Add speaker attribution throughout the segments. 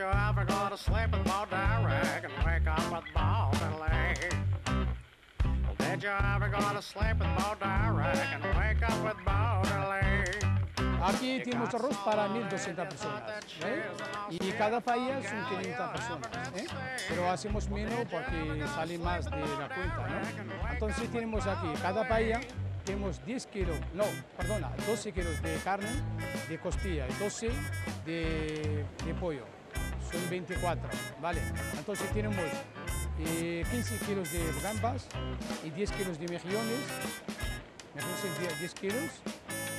Speaker 1: you ever go to sleep with Bo Derek and wake up with Bo Delay? Did you ever go to sleep with Bo Derek and wake up with Bo Delay?
Speaker 2: Aquí tenemos arroz para 1.200 personas, y cada paella son 500 personas, pero hacemos menos porque sale más de la cuenta, ¿no? Entonces tenemos aquí, cada paella, tenemos 10 kilos, no, perdona, 12 kilos de carne, de costilla, y 12 de pollo, son 24, ¿vale? Entonces tenemos 15 kilos de gambas y 10 kilos de mejillones, 10 kilos.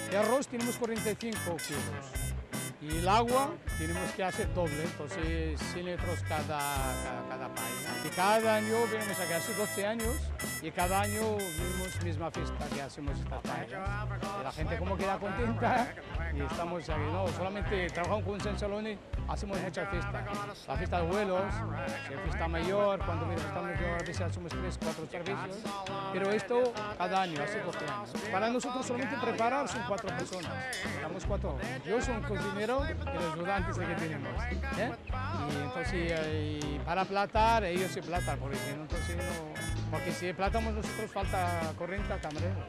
Speaker 2: De arroz tenemos 45 kilos y el agua tenemos que hacer doble, entonces 100 litros cada paella. Y cada año venimos aquí, hace 12 años, y cada año vivimos misma fiesta que hacemos esta paella. Y la gente como queda contenta y estamos aquí, no, solamente trabajamos con Sensaloni, hacemos muchas fiestas. La fiesta de abuelos, la fiesta mayor, cuando viene la fiesta mayor a veces hacemos 3, 4 servicios, pero esto cada año, hace 12 años. Para nosotros solamente preparar son 4 personas, estamos 4. Yo soy un cocinero y los ayudantes que tenemos, y entonces para platar, ellos se platan, por ejemplo, entonces no, porque si platamos nosotros falta 40 camareros.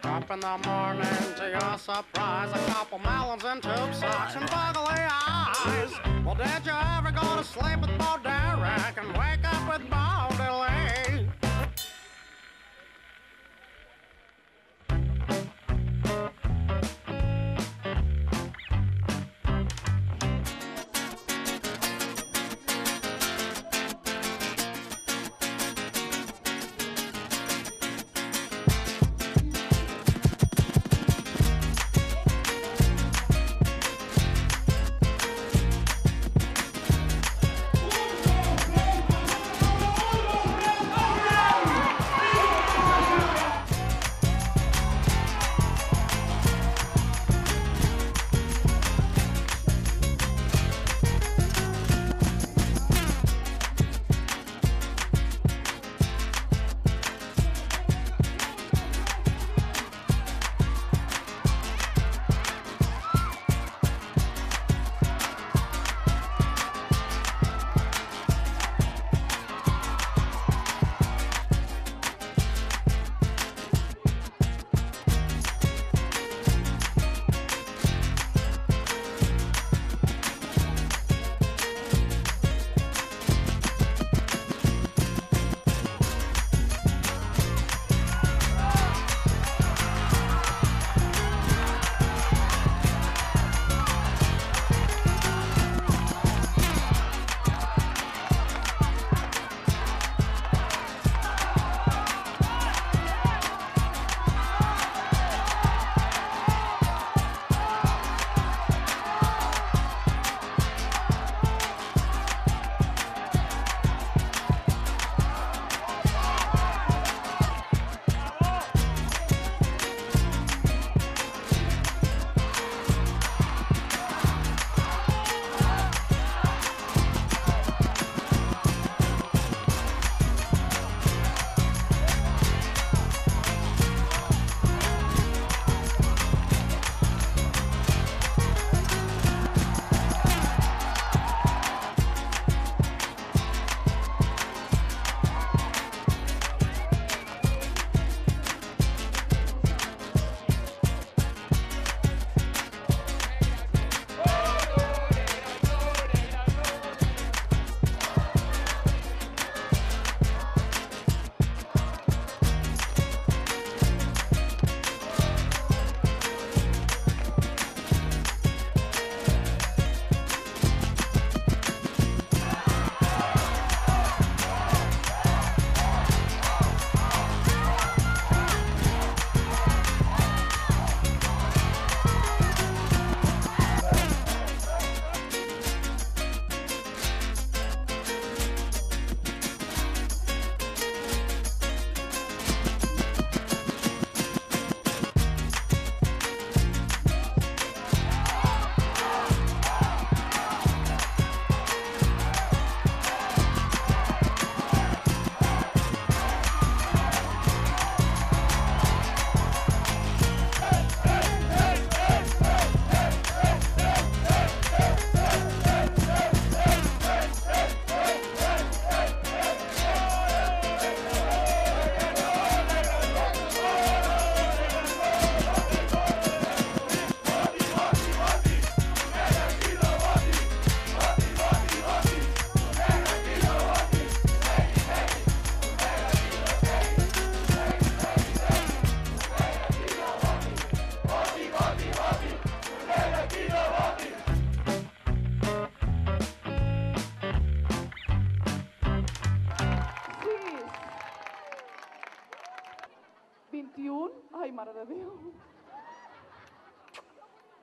Speaker 1: Up in the morning, to your surprise, a couple melons and tube socks and buggly eyes. Well, did you ever go to sleep with Bo Derek and wake up with Bo Delay?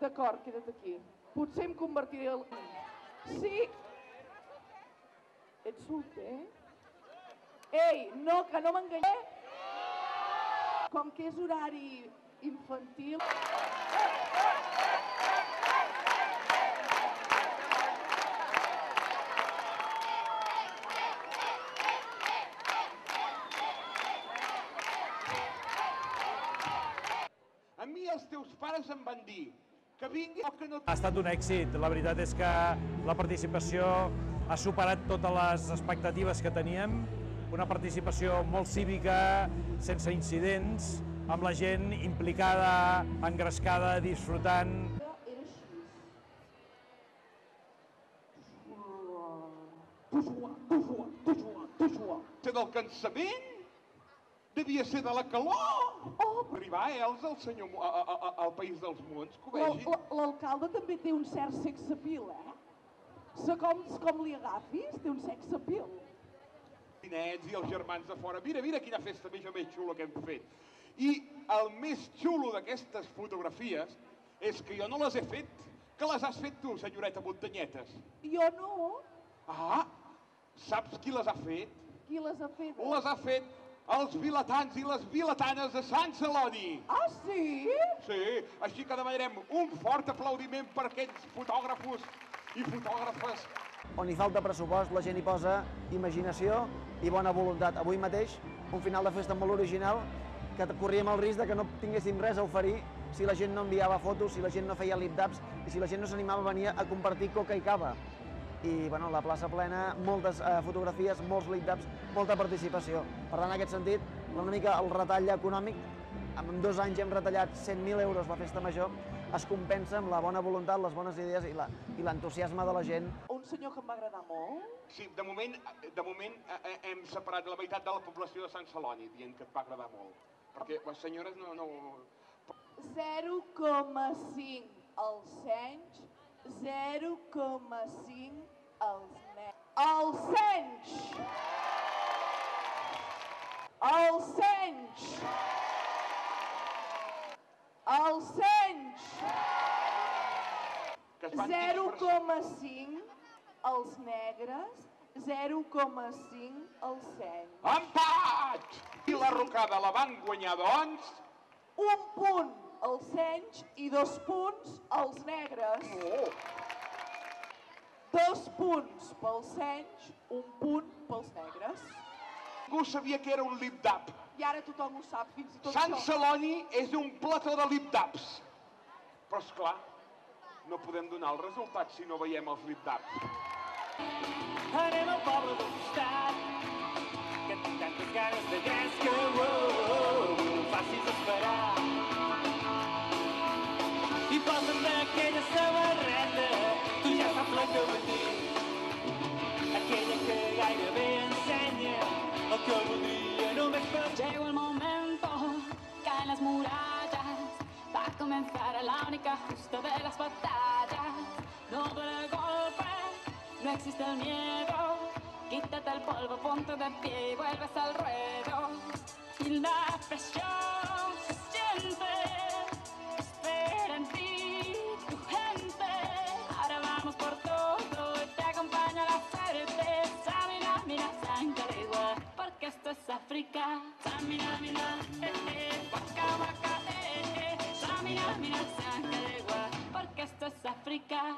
Speaker 3: D'acord, queda't aquí. Potser em convertiré al... Sí? Ets solter? Ei, no, que no m'enganyé. Com que és horari infantil...
Speaker 4: A mi els teus pares em van dir que vingui o que no...
Speaker 5: Ha estat un èxit. La veritat és que la participació ha superat totes les expectatives que teníem. Una participació molt cívica, sense incidents, amb la gent implicada, engrescada, disfrutant.
Speaker 3: Era així.
Speaker 4: Ser del cansament? Devia ser de la calor!
Speaker 3: Oh,
Speaker 4: Arribar a Elsa, al País dels Mons, que ho vegin.
Speaker 3: l'alcalde també té un cert sexapil, Segons com li agafis, té un sexapil.
Speaker 4: Els nets i els germans de fora. Mira, mira quina festa més xula que hem fet. I el més xulo d'aquestes fotografies és que jo no les he fet, que les has fet tu, senyoreta Montanyetes.
Speaker 3: Jo no.
Speaker 4: Ah, saps qui les ha fet?
Speaker 3: Qui les ha fet?
Speaker 4: Les ha fet els vilatans i les vilatanes de Sant Celoni.
Speaker 3: Ah, sí?
Speaker 4: Sí, així que demanarem un fort aplaudiment per aquests fotògrafos i fotògrafes.
Speaker 6: On hi falta pressupost, la gent hi posa imaginació i bona voluntat. Avui mateix, un final de festa molt original, que corríem el risc de que no tinguéssim res a oferir si la gent no enviava fotos, si la gent no feia lip-dubs i si la gent no s'animava a venir a compartir coca i cava. I bueno, la plaça plena, moltes fotografies, molts lip-dubs, molta participació. Per tant, en aquest sentit, una mica el retall econòmic, en 2 anys hem retallat 100.000 euros la festa major, es compensa amb la bona voluntat, les bones idees i l'entusiasme de la gent.
Speaker 3: Un senyor que em va agradar molt.
Speaker 4: Sí, de moment hem separat la meitat de la població de Sant Celoni, dient que et va agradar molt. Perquè les senyores no...
Speaker 3: 0,5 els senys, 0,5 els nens. Els senys! Els senys! Els senys! 0,5 els negres, 0,5 els senys.
Speaker 4: Empat! I la rocada la van guanyar, doncs...
Speaker 3: 1 punt els senys i 2 punts els negres.
Speaker 4: Oh!
Speaker 3: 2 punts pels senys, 1 punt pels negres.
Speaker 4: Ningú sabia que era un lip-dub.
Speaker 3: I ara tothom ho sap, fins i tot
Speaker 4: Sant
Speaker 3: jo.
Speaker 4: Celoni és un plató de lip-dubs. Però, esclar, no podem donar el resultat si no veiem els lip-dubs.
Speaker 7: Anem al poble del costat, que tinc tantes ganes de gresca, no em facis esperar. I posa'm d'aquella samarreta, tu ja saps la que vull dir, aquella que gairebé ensenya el que voldria només per...
Speaker 8: Llegó el momento, caen las murallas, va a comenzar la única justa de las batallas. No duele el golpe, no existe el miedo, quítate el polvo, ponte de pie y vuelves al ruedo. Y la presión se siente, espera en ti tu gente. Ahora vamos por todo y te acompaña la suerte. Samina, mina, sangalegua, porque esto es África. Samina, mina, waka, waka, Samina, mina, sangalegua, porque esto es África.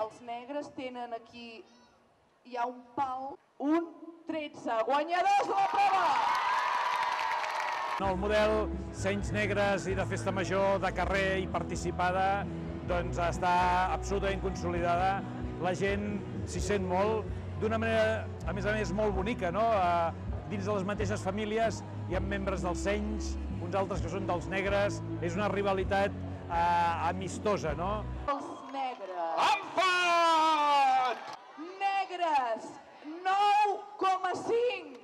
Speaker 3: Els negres tenen aquí, hi ha un pal, un 13. Guanyadors de la prova!
Speaker 5: El model Senys Negres i de Festa Major de carrer i participada doncs està absolutament consolidada. La gent s'hi sent molt, d'una manera, a més, molt bonica, no? Dins de les mateixes famílies hi ha membres dels Senys, uns altres que són dels Negres, és una rivalitat amistosa, no?
Speaker 3: Els negres.
Speaker 4: Empat!
Speaker 3: Negres, 9,5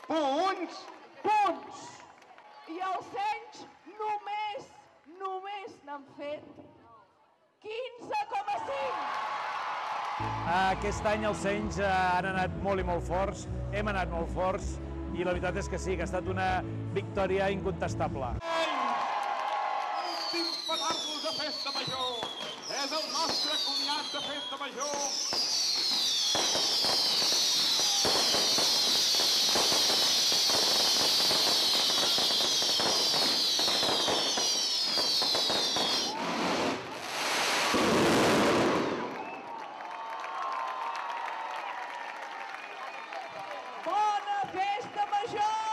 Speaker 4: Punts!
Speaker 3: punts. I els senys només n'han fet 15,5.
Speaker 5: Aquest any els Senys han anat molt i molt forts, hem anat molt forts i la veritat és que sí, que ha estat una victòria incontestable.
Speaker 4: Últims petardos de festa major! És el nostre comiat de festa major!
Speaker 3: Bona festa major!